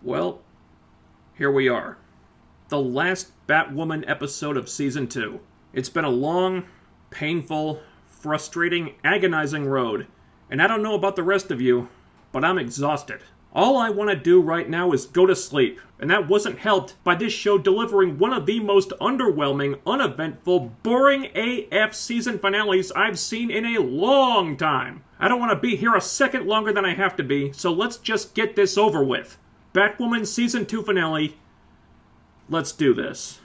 Well, here we are. The last Batwoman episode of Season 2. It's been a long, painful, frustrating, agonizing road. And I don't know about the rest of you, but I'm exhausted. All I want to do right now is go to sleep. And that wasn't helped by this show delivering one of the most underwhelming, uneventful, boring AF season finales I've seen in a long time. I don't want to be here a second longer than I have to be, so let's just get this over with. Batwoman Season 2 finale. Let's do this.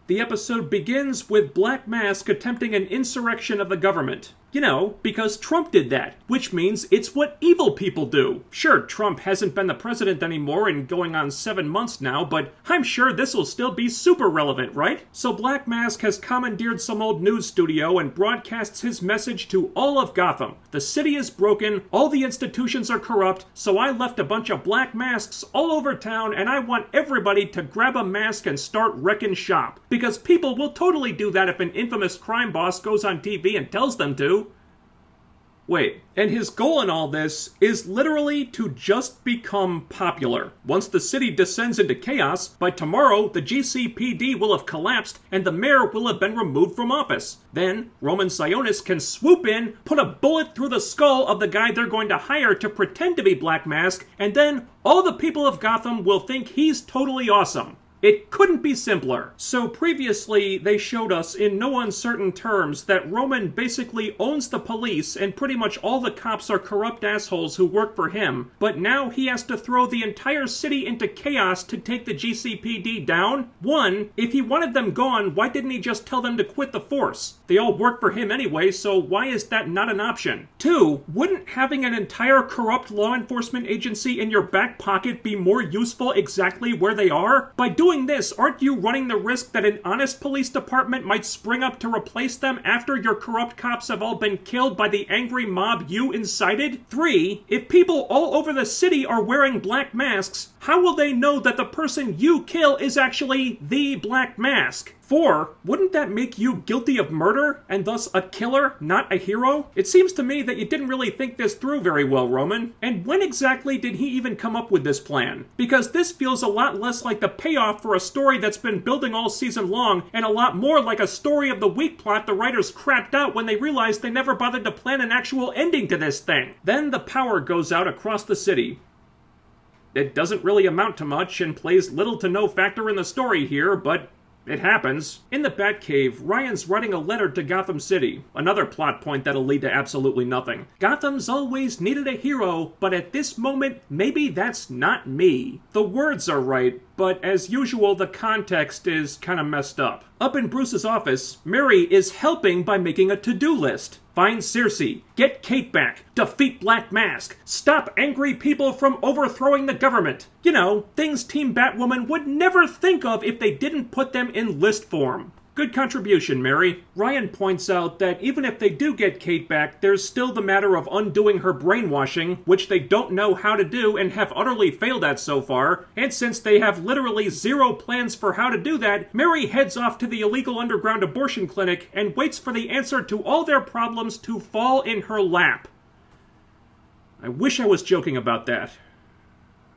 The episode begins with Black Mask attempting an insurrection of the government. You know, because Trump did that, which means it's what evil people do. Sure, Trump hasn't been the president anymore and going on 7 months now, but I'm sure this'll still be super relevant, right? So Black Mask has commandeered some old news studio and broadcasts his message to all of Gotham. The city is broken, all the institutions are corrupt, so I left a bunch of black masks all over town and I want everybody to grab a mask and start wrecking shop. Because people will totally do that if an infamous crime boss goes on TV and tells them to. Wait, and his goal in all this is literally to just become popular. Once the city descends into chaos, by tomorrow the GCPD will have collapsed and the mayor will have been removed from office. Then, Roman Sionis can swoop in, put a bullet through the skull of the guy they're going to hire to pretend to be Black Mask, and then all the people of Gotham will think he's totally awesome. It couldn't be simpler. So previously, they showed us in no uncertain terms that Roman basically owns the police and pretty much all the cops are corrupt assholes who work for him, but now he has to throw the entire city into chaos to take the GCPD down? One, if he wanted them gone, why didn't he just tell them to quit the force? They all work for him anyway, so why is that not an option? Two, wouldn't having an entire corrupt law enforcement agency in your back pocket be more useful exactly where they are? By doing this, aren't you running the risk that an honest police department might spring up to replace them after your corrupt cops have all been killed by the angry mob you incited? Three, if people all over the city are wearing black masks, how will they know that the person you kill is actually the Black Mask? Four, wouldn't that make you guilty of murder, and thus a killer, not a hero? It seems to me that you didn't really think this through very well, Roman. And when exactly did he even come up with this plan? Because this feels a lot less like the payoff for a story that's been building all season long, and a lot more like a story of the weak plot the writers crapped out when they realized they never bothered to plan an actual ending to this thing. Then the power goes out across the city. It doesn't really amount to much and plays little to no factor in the story here, but it happens. In the Batcave, Ryan's writing a letter to Gotham City. Another plot point that'll lead to absolutely nothing. Gotham's always needed a hero, but at this moment, maybe that's not me. The words are right, but as usual, the context is kinda messed up. Up in Bruce's office, Mary is helping by making a to-do list. Find Circe, get Kate back, defeat Black Mask, stop angry people from overthrowing the government. You know, things Team Batwoman would never think of if they didn't put them in list form. Good contribution, Mary. Ryan points out that even if they do get Kate back, there's still the matter of undoing her brainwashing, which they don't know how to do and have utterly failed at so far. And since they have literally zero plans for how to do that, Mary heads off to the illegal underground abortion clinic and waits for the answer to all their problems to fall in her lap. I wish I was joking about that.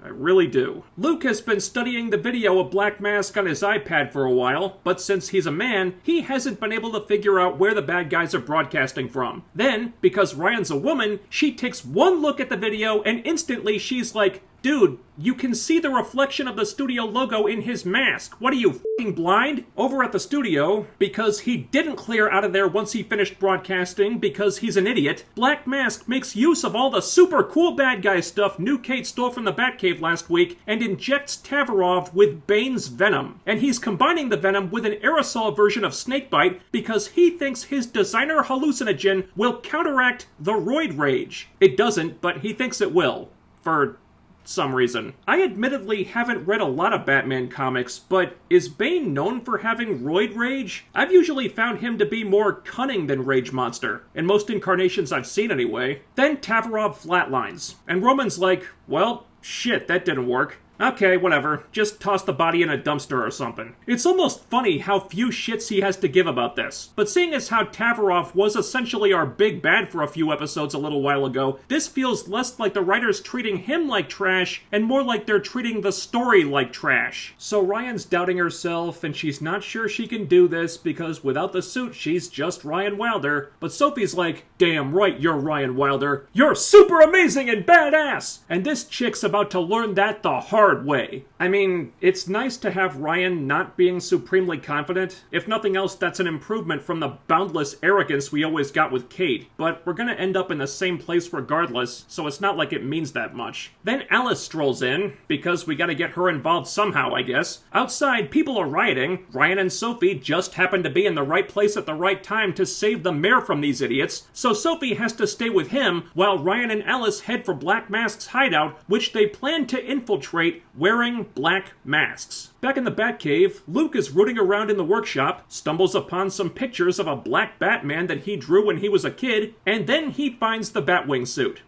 I really do. Luke has been studying the video of Black Mask on his iPad for a while, but since he's a man, he hasn't been able to figure out where the bad guys are broadcasting from. Then, because Ryan's a woman, she takes one look at the video and instantly she's like, dude, you can see the reflection of the studio logo in his mask. What are you, f***ing blind? Over at the studio, because he didn't clear out of there once he finished broadcasting because he's an idiot, Black Mask makes use of all the super cool bad guy stuff New Kate stole from the Batcave last week and injects Tavarov with Bane's venom. And he's combining the venom with an aerosol version of Snakebite because he thinks his designer hallucinogen will counteract the roid rage. It doesn't, but he thinks it will. For some reason. I admittedly haven't read a lot of Batman comics, but is Bane known for having roid rage? I've usually found him to be more cunning than Rage Monster, in most incarnations I've seen anyway. Then Tavarov flatlines, and Roman's like, well, shit, that didn't work. Okay, whatever. Just toss the body in a dumpster or something. It's almost funny how few shits he has to give about this. But seeing as how Tavarov was essentially our big bad for a few episodes a little while ago, this feels less like the writers treating him like trash and more like they're treating the story like trash. So Ryan's doubting herself and she's not sure she can do this because without the suit she's just Ryan Wilder. But Sophie's like, damn right you're Ryan Wilder. You're super amazing and badass! And this chick's about to learn that the hard way. I mean, it's nice to have Ryan not being supremely confident. If nothing else, that's an improvement from the boundless arrogance we always got with Kate. But we're gonna end up in the same place regardless, so it's not like it means that much. Then Alice strolls in, because we gotta get her involved somehow, I guess. Outside, people are rioting. Ryan and Sophie just happen to be in the right place at the right time to save the mayor from these idiots, so Sophie has to stay with him while Ryan and Alice head for Black Mask's hideout, which they plan to infiltrate wearing black masks. Back in the Batcave, Luke is rooting around in the workshop, stumbles upon some pictures of a black Batman that he drew when he was a kid, and then he finds the Batwing suit.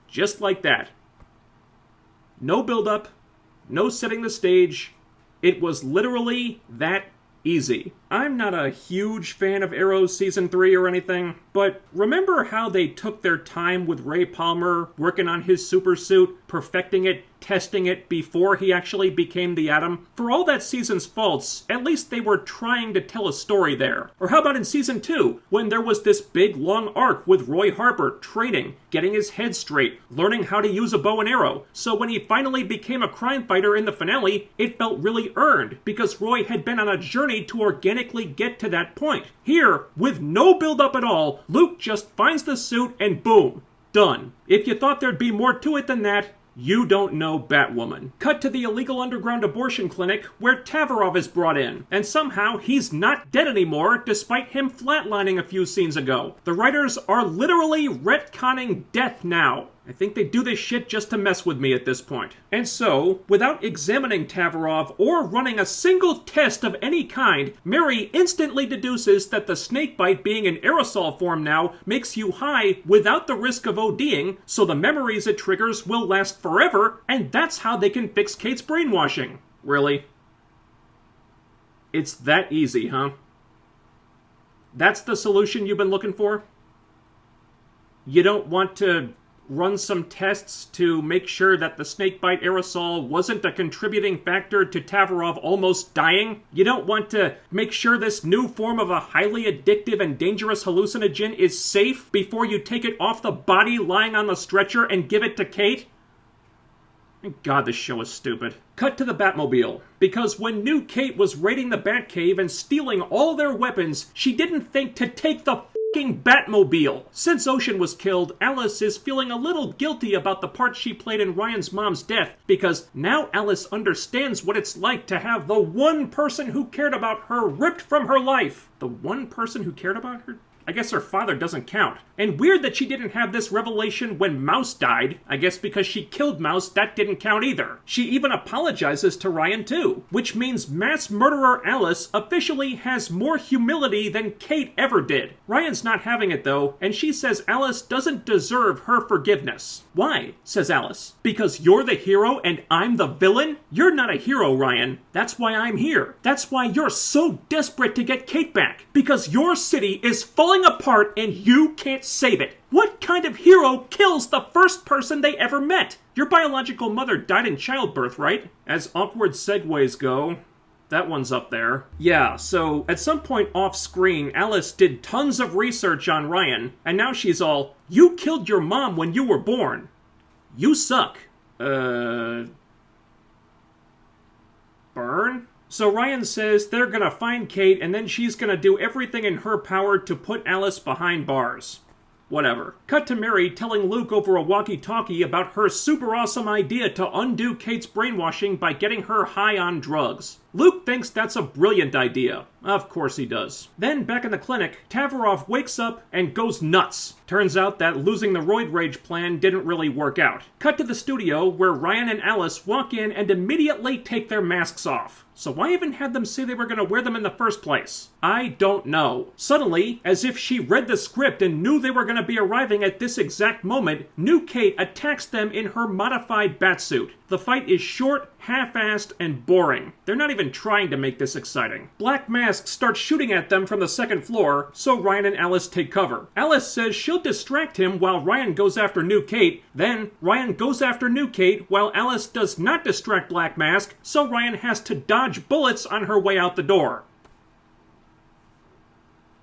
Just like that. No build-up, no setting the stage. It was literally that easy. I'm not a huge fan of Arrow's Season 3 or anything, but remember how they took their time with Ray Palmer working on his super suit, perfecting it, testing it before he actually became the Atom? For all that season's faults, at least they were trying to tell a story there. Or how about in Season 2, when there was this big long arc with Roy Harper training, getting his head straight, learning how to use a bow and arrow, so when he finally became a crime fighter in the finale, it felt really earned, because Roy had been on a journey to organically get to that point. Here, with no build-up at all, Luke just finds the suit and boom, done. If you thought there'd be more to it than that, you don't know Batwoman. Cut to the illegal underground abortion clinic where Tavarov is brought in, and somehow he's not dead anymore despite him flatlining a few scenes ago. The writers are literally retconning death now. I think they do this shit just to mess with me at this point. And so, without examining Tavarov or running a single test of any kind, Mary instantly deduces that the snakebite being in aerosol form now makes you high without the risk of ODing, so the memories it triggers will last forever, and that's how they can fix Kate's brainwashing. Really? It's that easy, huh? That's the solution you've been looking for? You don't want to run some tests to make sure that the snakebite aerosol wasn't a contributing factor to Tavarov almost dying? You don't want to make sure this new form of a highly addictive and dangerous hallucinogen is safe before you take it off the body lying on the stretcher and give it to Kate? Thank God this show is stupid. Cut to the Batmobile. Because when new Kate was raiding the Batcave and stealing all their weapons, she didn't think to take the Batmobile. Since Ocean was killed, Alice is feeling a little guilty about the part she played in Ryan's mom's death, because now Alice understands what it's like to have the one person who cared about her ripped from her life. The one person who cared about her? I guess her father doesn't count. And weird that she didn't have this revelation when Mouse died. I guess because she killed Mouse, that didn't count either. She even apologizes to Ryan too, which means mass murderer Alice officially has more humility than Kate ever did. Ryan's not having it though, and she says Alice doesn't deserve her forgiveness. Why? Says Alice. Because you're the hero and I'm the villain? You're not a hero, Ryan. That's why I'm here. That's why you're so desperate to get Kate back. Because your city is falling apart and you can't save it. What kind of hero kills the first person they ever met? Your biological mother died in childbirth, right? As awkward segues go, that one's up there. Yeah, so at some point off screen, Alice did tons of research on Ryan, and now she's all, you killed your mom when you were born. You suck. Burn? So Ryan says they're gonna find Kate and then she's gonna do everything in her power to put Alice behind bars. Whatever. Cut to Mary telling Luke over a walkie-talkie about her super awesome idea to undo Kate's brainwashing by getting her high on drugs. Luke thinks that's a brilliant idea. Of course he does. Then, back in the clinic, Tavarov wakes up and goes nuts. Turns out that losing the roid rage plan didn't really work out. Cut to the studio, where Ryan and Alice walk in and immediately take their masks off. So why even have them say they were going to wear them in the first place? I don't know. Suddenly, as if she read the script and knew they were going to be arriving at this exact moment, New Kate attacks them in her modified batsuit. The fight is short, half-assed, and boring. They're not even trying to make this exciting. Black Mask starts shooting at them from the second floor, so Ryan and Alice take cover. Alice says she'll distract him while Ryan goes after New Kate. Then, Ryan goes after New Kate while Alice does not distract Black Mask, so Ryan has to dodge bullets on her way out the door.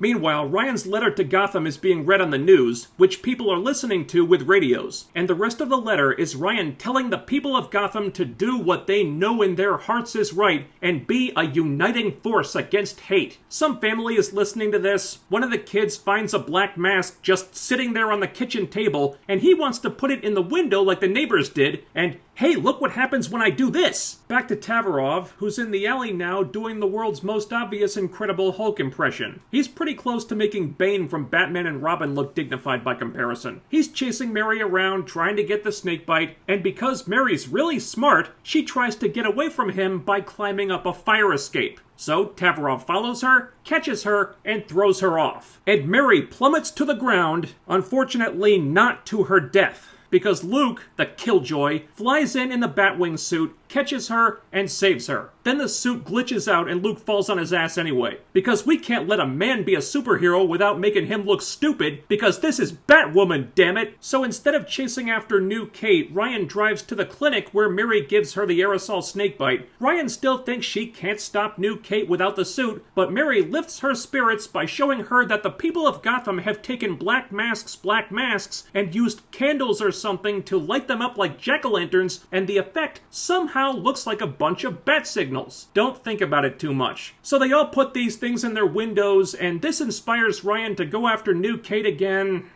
Meanwhile, Ryan's letter to Gotham is being read on the news, which people are listening to with radios. And the rest of the letter is Ryan telling the people of Gotham to do what they know in their hearts is right and be a uniting force against hate. Some family is listening to this. One of the kids finds a Black Mask just sitting there on the kitchen table, and he wants to put it in the window like the neighbors did, and hey, look what happens when I do this! Back to Tavarov, who's in the alley now doing the world's most obvious Incredible Hulk impression. He's pretty close to making Bane from Batman and Robin look dignified by comparison. He's chasing Mary around, trying to get the snakebite, and because Mary's really smart, she tries to get away from him by climbing up a fire escape. So Tavarov follows her, catches her, and throws her off. And Mary plummets to the ground, unfortunately not to her death, because Luke, the killjoy, flies in the Batwing suit, catches her, and saves her. Then the suit glitches out and Luke falls on his ass anyway. Because we can't let a man be a superhero without making him look stupid, because this is Batwoman, damn it! So instead of chasing after New Kate, Ryan drives to the clinic where Mary gives her the aerosol snakebite. Ryan still thinks she can't stop New Kate without the suit, but Mary lifts her spirits by showing her that the people of Gotham have taken Black Mask's Black Masks and used candles or something to light them up like jack-o'-lanterns, and the effect somehow looks like a bunch of bat signals. Don't think about it too much. So they all put these things in their windows, and this inspires Ryan to go after New Kate again.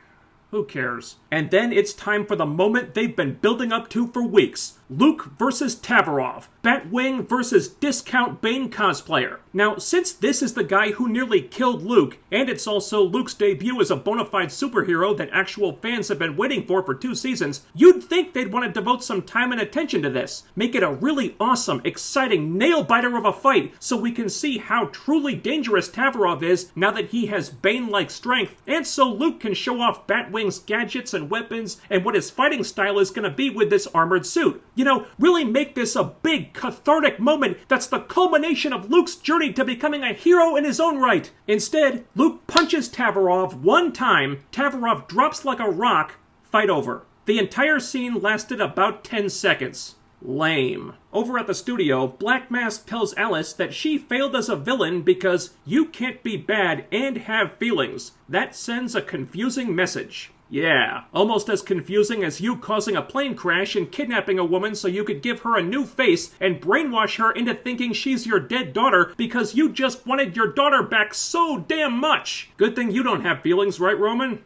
Who cares? And then it's time for the moment they've been building up to for weeks. Luke versus Tavarov. Batwing versus discount Bane cosplayer. Now, since this is the guy who nearly killed Luke, and it's also Luke's debut as a bona fide superhero that actual fans have been waiting for 2 seasons, you'd think they'd want to devote some time and attention to this. Make it a really awesome, exciting, nail-biter of a fight, so we can see how truly dangerous Tavarov is now that he has Bane-like strength, and so Luke can show off Batwing's gadgets and weapons and what his fighting style is going to be with this armored suit. You know, really make this a big, cathartic moment that's the culmination of Luke's journey to becoming a hero in his own right. Instead, Luke punches Tavarov one time, Tavarov drops like a rock, fight over. The entire scene lasted about 10 seconds. Lame. Over at the studio, Black Mask tells Alice that she failed as a villain because you can't be bad and have feelings. That sends a confusing message. Yeah, almost as confusing as you causing a plane crash and kidnapping a woman so you could give her a new face and brainwash her into thinking she's your dead daughter because you just wanted your daughter back so damn much. Good thing you don't have feelings, right, Roman?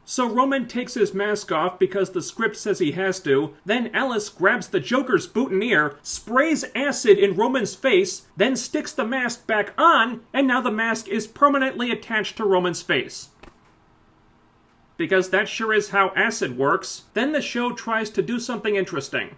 So Roman takes his mask off because the script says he has to. Then Alice grabs the Joker's boutonniere, sprays acid in Roman's face, then sticks the mask back on, and now the mask is permanently attached to Roman's face. Because that sure is how acid works. Then the show tries to do something interesting.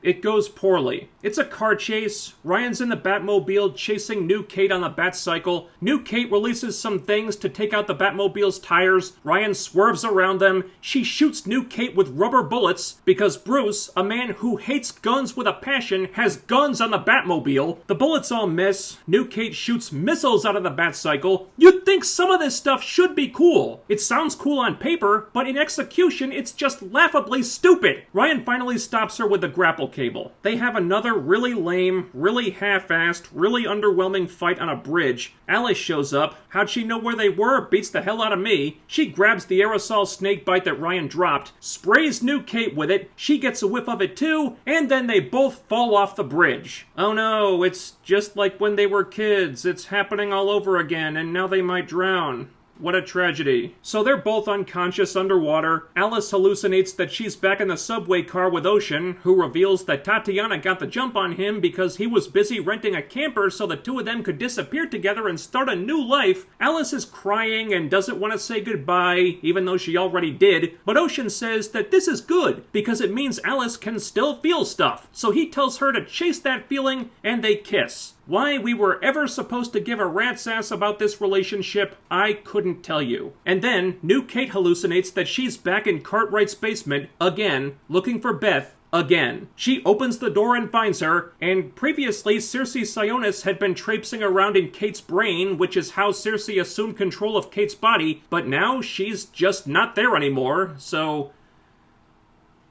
It goes poorly. It's a car chase. Ryan's in the Batmobile chasing New Kate on the Batcycle. New Kate releases some things to take out the Batmobile's tires. Ryan swerves around them. She shoots New Kate with rubber bullets because Bruce, a man who hates guns with a passion, has guns on the Batmobile. The bullets all miss. New Kate shoots missiles out of the Batcycle. You'd think some of this stuff should be cool. It sounds cool on paper, but in execution, it's just laughably stupid. Ryan finally stops her with the grapple cable. They have another really lame, really half-assed, really underwhelming fight on a bridge. Alice shows up. How'd she know where they were? Beats the hell out of me. She grabs the aerosol snakebite that Ryan dropped, sprays New Kate with it, she gets a whiff of it too, and then they both fall off the bridge. Oh no, it's just like when they were kids. It's happening all over again, and now they might drown. What a tragedy. So they're both unconscious underwater. Alice hallucinates that she's back in the subway car with Ocean, who reveals that Tatiana got the jump on him because he was busy renting a camper so the two of them could disappear together and start a new life. Alice is crying and doesn't want to say goodbye, even though she already did, but Ocean says that this is good because it means Alice can still feel stuff. So he tells her to chase that feeling, and they kiss. Why we were ever supposed to give a rat's ass about this relationship, I couldn't tell you. And then, new Kate hallucinates that she's back in Cartwright's basement, again, looking for Beth, again. She opens the door and finds her, and previously Circe Sionis had been traipsing around in Kate's brain, which is how Circe assumed control of Kate's body, but now she's just not there anymore, so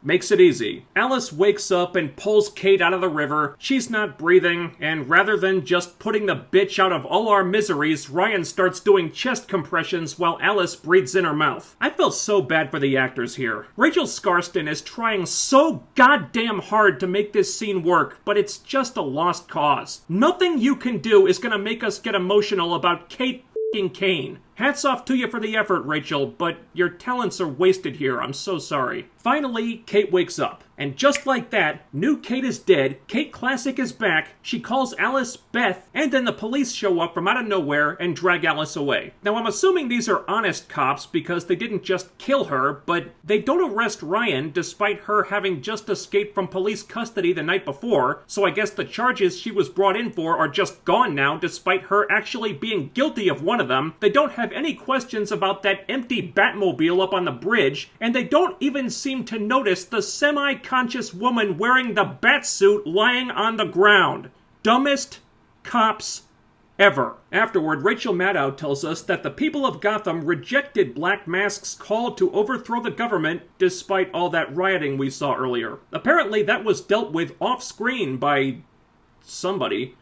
makes it easy. Alice wakes up and pulls Kate out of the river. She's not breathing, and rather than just putting the bitch out of all our miseries, Ryan starts doing chest compressions while Alice breathes in her mouth. I feel so bad for the actors here. Rachel Scarston is trying so goddamn hard to make this scene work, but it's just a lost cause. Nothing you can do is gonna make us get emotional about Kate Kane. Hats off to you for the effort, Rachel, but your talents are wasted here. I'm so sorry. Finally, Kate wakes up. And just like that, new Kate is dead, Kate Classic is back, she calls Alice Beth, and then the police show up from out of nowhere and drag Alice away. Now, I'm assuming these are honest cops because they didn't just kill her, but they don't arrest Ryan despite her having just escaped from police custody the night before, so I guess the charges she was brought in for are just gone now despite her actually being guilty of one of them. They don't have any questions about that empty Batmobile up on the bridge, and they don't even seem to notice the semi-conscious woman wearing the Batsuit lying on the ground. Dumbest cops ever. Afterward, Rachel Maddow tells us that the people of Gotham rejected Black Mask's call to overthrow the government despite all that rioting we saw earlier. Apparently that was dealt with off-screen by somebody.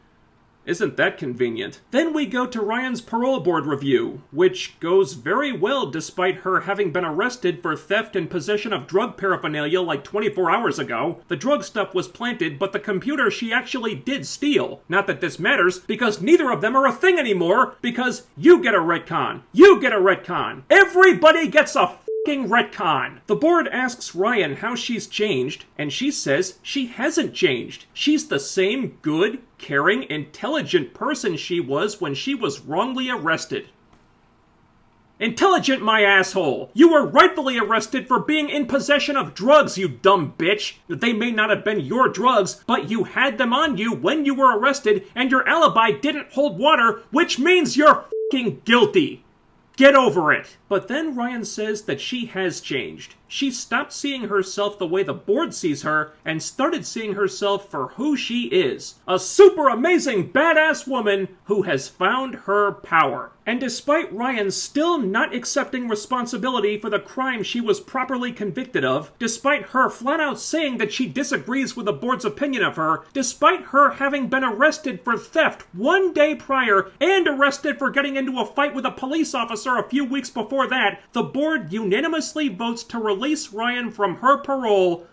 Isn't that convenient? Then we go to Ryan's parole board review, which goes very well despite her having been arrested for theft and possession of drug paraphernalia like 24 hours ago. The drug stuff was planted, but the computer she actually did steal. Not that this matters, because neither of them are a thing anymore, because you get a retcon. You get a retcon. Everybody gets a retcon. The board asks Ryan how she's changed, and she says she hasn't changed. She's the same good, caring, intelligent person she was when she was wrongly arrested. Intelligent, my asshole! You were rightfully arrested for being in possession of drugs, you dumb bitch! They may not have been your drugs, but you had them on you when you were arrested, and your alibi didn't hold water, which means you're f***ing guilty! Get over it! But then Ryan says that she has changed. She stopped seeing herself the way the board sees her and started seeing herself for who she is. A super amazing badass woman who has found her power. And despite Ryan still not accepting responsibility for the crime she was properly convicted of, despite her flat out saying that she disagrees with the board's opinion of her, despite her having been arrested for theft one day prior and arrested for getting into a fight with a police officer a few weeks before that, the board unanimously votes to release Ryan from her parole.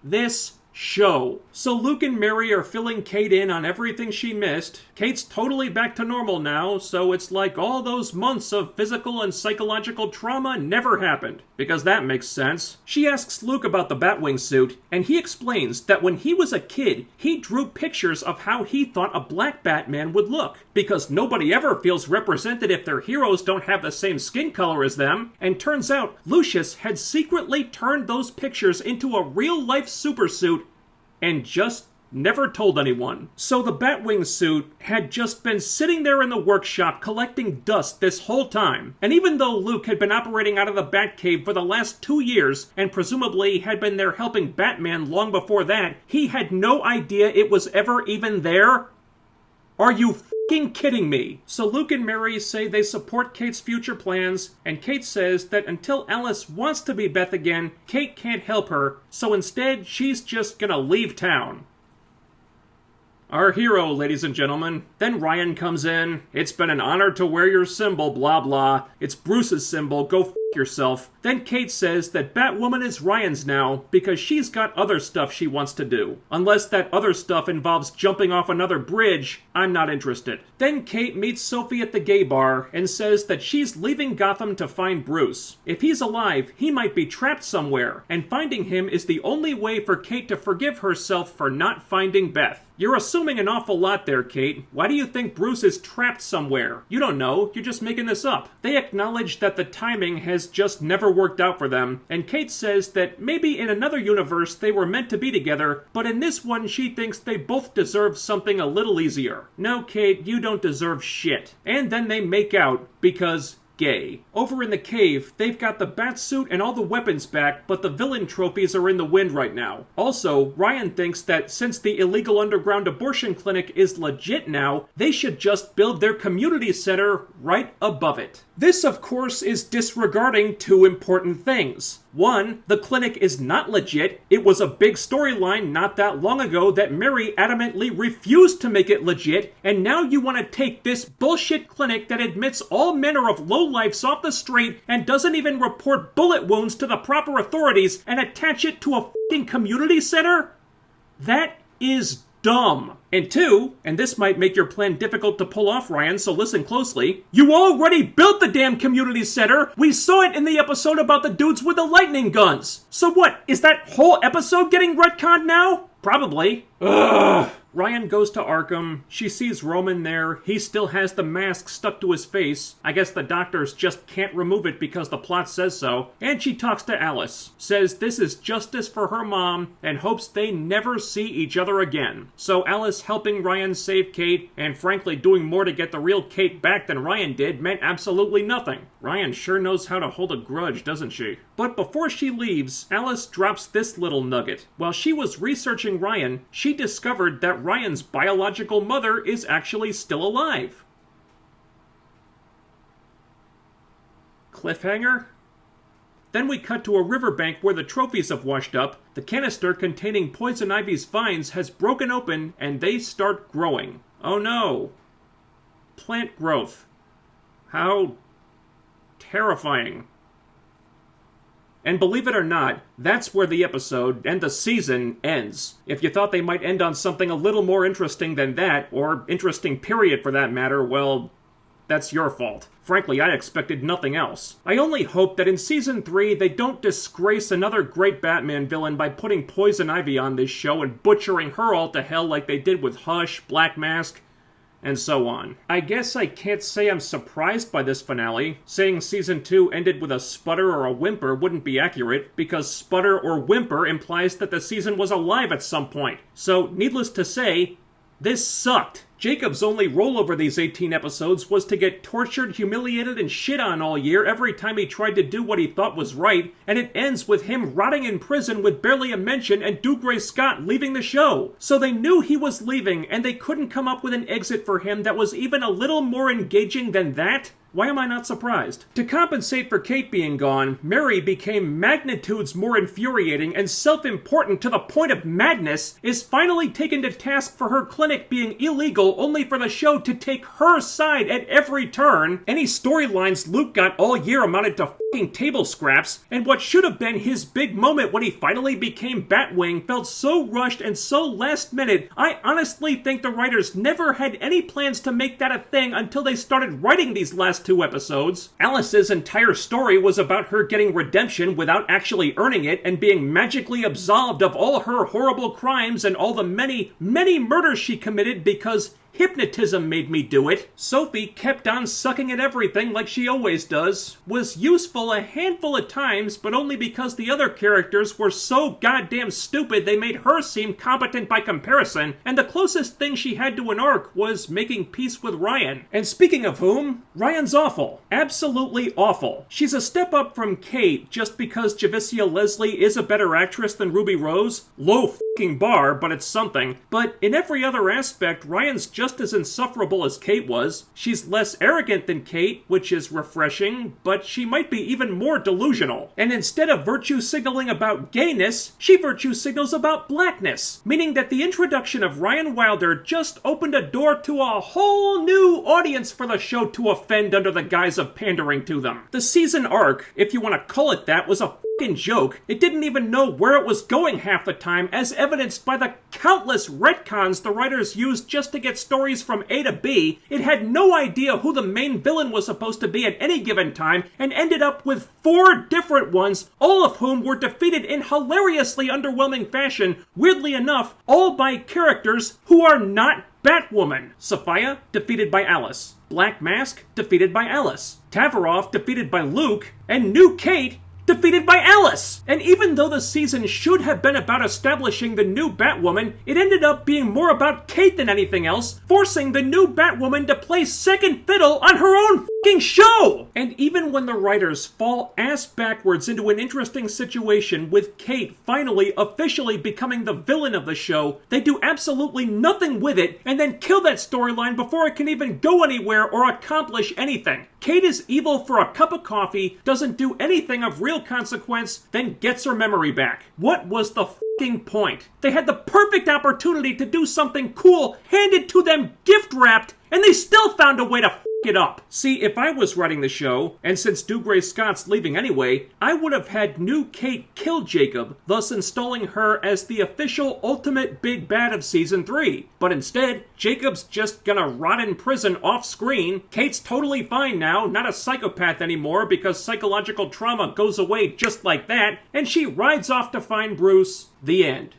This show. So Luke and Mary are filling Kate in on everything she missed. Kate's totally back to normal now, so it's like all those months of physical and psychological trauma never happened. Because that makes sense. She asks Luke about the Batwing suit, and he explains that when he was a kid, he drew pictures of how he thought a black Batman would look. Because nobody ever feels represented if their heroes don't have the same skin color as them. And turns out, Lucius had secretly turned those pictures into a real-life supersuit and just never told anyone. So the Batwing suit had just been sitting there in the workshop collecting dust this whole time. And even though Luke had been operating out of the Batcave for the last 2 years, and presumably had been there helping Batman long before that, he had no idea it was ever even there? Are you f***ing kidding me? So Luke and Mary say they support Kate's future plans, and Kate says that until Alice wants to be Beth again, Kate can't help her, so instead she's just gonna leave town. Our hero, ladies and gentlemen. Then Ryan comes in. It's been an honor to wear your symbol, blah blah. It's Bruce's symbol, go f yourself. Then Kate says that Batwoman is Ryan's now because she's got other stuff she wants to do. Unless that other stuff involves jumping off another bridge, I'm not interested. Then Kate meets Sophie at the gay bar and says that she's leaving Gotham to find Bruce. If he's alive, he might be trapped somewhere, and finding him is the only way for Kate to forgive herself for not finding Beth. You're assuming an awful lot there, Kate. Why do you think Bruce is trapped somewhere? You don't know, you're just making this up. They acknowledge that the timing has just never worked out for them, and Kate says that maybe in another universe they were meant to be together, but in this one she thinks they both deserve something a little easier. No, Kate, you don't deserve shit. And then they make out, because gay. Over in the cave, they've got the Batsuit and all the weapons back, but the villain trophies are in the wind right now. Also, Ryan thinks that since the illegal underground abortion clinic is legit now, they should just build their community center right above it. This, of course, is disregarding two important things. One, the clinic is not legit. It was a big storyline not that long ago that Mary adamantly refused to make it legit, and now you want to take this bullshit clinic that admits all manner of lowlifes off the street and doesn't even report bullet wounds to the proper authorities and attach it to a fucking community center? That is dumb. And two, and this might make your plan difficult to pull off, Ryan, so listen closely. You already built the damn community center! We saw it in the episode about the dudes with the lightning guns! So what, is that whole episode getting retconned now? Probably. Ugh. Ryan goes to Arkham. She sees Roman there. He still has the mask stuck to his face. I guess the doctors just can't remove it because the plot says so. And she talks to Alice. Says this is justice for her mom and hopes they never see each other again. So Alice helping Ryan save Kate, and frankly doing more to get the real Kate back than Ryan did, meant absolutely nothing. Ryan sure knows how to hold a grudge, doesn't she? But before she leaves, Alice drops this little nugget. While she was researching Ryan, she discovered that Ryan's biological mother is actually still alive. Cliffhanger? Then we cut to a riverbank where the trophies have washed up. The canister containing Poison Ivy's vines has broken open and they start growing. Oh no. Plant growth. How terrifying. And believe it or not, that's where the episode, and the season, ends. If you thought they might end on something a little more interesting than that, or interesting period for that matter, well, that's your fault. Frankly, I expected nothing else. I only hope that in Season 3 they don't disgrace another great Batman villain by putting Poison Ivy on this show and butchering her all to hell like they did with Hush, Black Mask, and so on. I guess I can't say I'm surprised by this finale. Saying Season 2 ended with a sputter or a whimper wouldn't be accurate, because sputter or whimper implies that the season was alive at some point. So, needless to say, this sucked. Jacob's only role over these 18 episodes was to get tortured, humiliated, and shit on all year every time he tried to do what he thought was right, and it ends with him rotting in prison with barely a mention and Dougray Scott leaving the show. So they knew he was leaving, and they couldn't come up with an exit for him that was even a little more engaging than that? Why am I not surprised? To compensate for Kate being gone, Mary became magnitudes more infuriating and self-important to the point of madness, is finally taken to task for her clinic being illegal only for the show to take her side at every turn. Any storylines Luke got all year amounted to f***ing table scraps, and what should have been his big moment when he finally became Batwing felt so rushed and so last minute. I honestly think the writers never had any plans to make that a thing until they started writing these last 2 episodes. Alice's entire story was about her getting redemption without actually earning it and being magically absolved of all her horrible crimes and all the many, many murders she committed because hypnotism made me do it. Sophie kept on sucking at everything like she always does. Was useful a handful of times, but only because the other characters were so goddamn stupid they made her seem competent by comparison, and the closest thing she had to an arc was making peace with Ryan. And speaking of whom, Ryan's awful. Absolutely awful. She's a step up from Kate just because Javicia Leslie is a better actress than Ruby Rose. Low fucking bar, but it's something. But in every other aspect, Ryan's just as insufferable as Kate was. She's less arrogant than Kate, which is refreshing, but she might be even more delusional. And instead of virtue signaling about gayness, she virtue signals about blackness, meaning that the introduction of Ryan Wilder just opened a door to a whole new audience for the show to offend under the guise of pandering to them. The season arc, if you want to call it that, was a fucking joke. It didn't even know where it was going half the time, as evidenced by the countless retcons the writers used just to get stories from A to B. It had no idea who the main villain was supposed to be at any given time, and ended up with 4 different ones, all of whom were defeated in hilariously underwhelming fashion, weirdly enough, all by characters who are not Batwoman. Sophia, defeated by Alice. Black Mask, defeated by Alice. Tavaroff, defeated by Luke. And New Kate, defeated by Alice! And even though the season should have been about establishing the new Batwoman, it ended up being more about Kate than anything else, forcing the new Batwoman to play second fiddle on her own fucking show! And even when the writers fall ass backwards into an interesting situation with Kate finally officially becoming the villain of the show, they do absolutely nothing with it and then kill that storyline before it can even go anywhere or accomplish anything. Kate is evil for a cup of coffee, doesn't do anything of real consequence, then gets her memory back. What was the fucking point? They had the perfect opportunity to do something cool handed to them gift wrapped, and they still found a way to it up. See, if I was writing the show, and since Dougray Scott's leaving anyway, I would have had new Kate kill Jacob, thus installing her as the official ultimate big bad of Season 3. But instead, Jacob's just gonna rot in prison off-screen. Kate's totally fine now, not a psychopath anymore because psychological trauma goes away just like that, and she rides off to find Bruce. The end.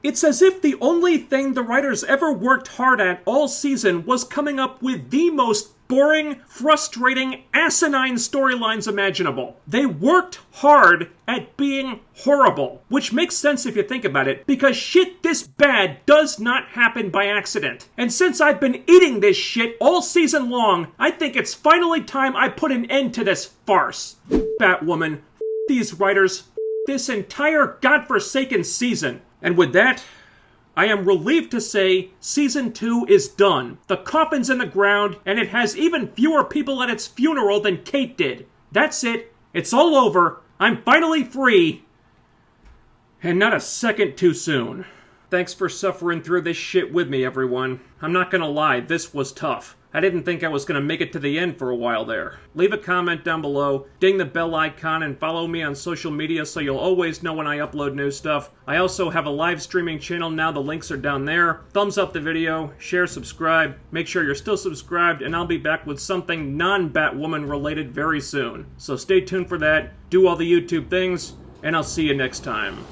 It's as if the only thing the writers ever worked hard at all season was coming up with the most boring, frustrating, asinine storylines imaginable. They worked hard at being horrible, which makes sense if you think about it, because shit this bad does not happen by accident. And since I've been eating this shit all season long, I think it's finally time I put an end to this farce. Batwoman, these writers, this entire godforsaken season. And with that, I am relieved to say Season 2 is done. The coffin's in the ground, and it has even fewer people at its funeral than Kate did. That's it. It's all over. I'm finally free. And not a second too soon. Thanks for suffering through this shit with me, everyone. I'm not gonna lie, this was tough. I didn't think I was going to make it to the end for a while there. Leave a comment down below, ding the bell icon, and follow me on social media so you'll always know when I upload new stuff. I also have a live streaming channel now, the links are down there. Thumbs up the video, share, subscribe, make sure you're still subscribed, and I'll be back with something non-Batwoman related very soon. So stay tuned for that, do all the YouTube things, and I'll see you next time.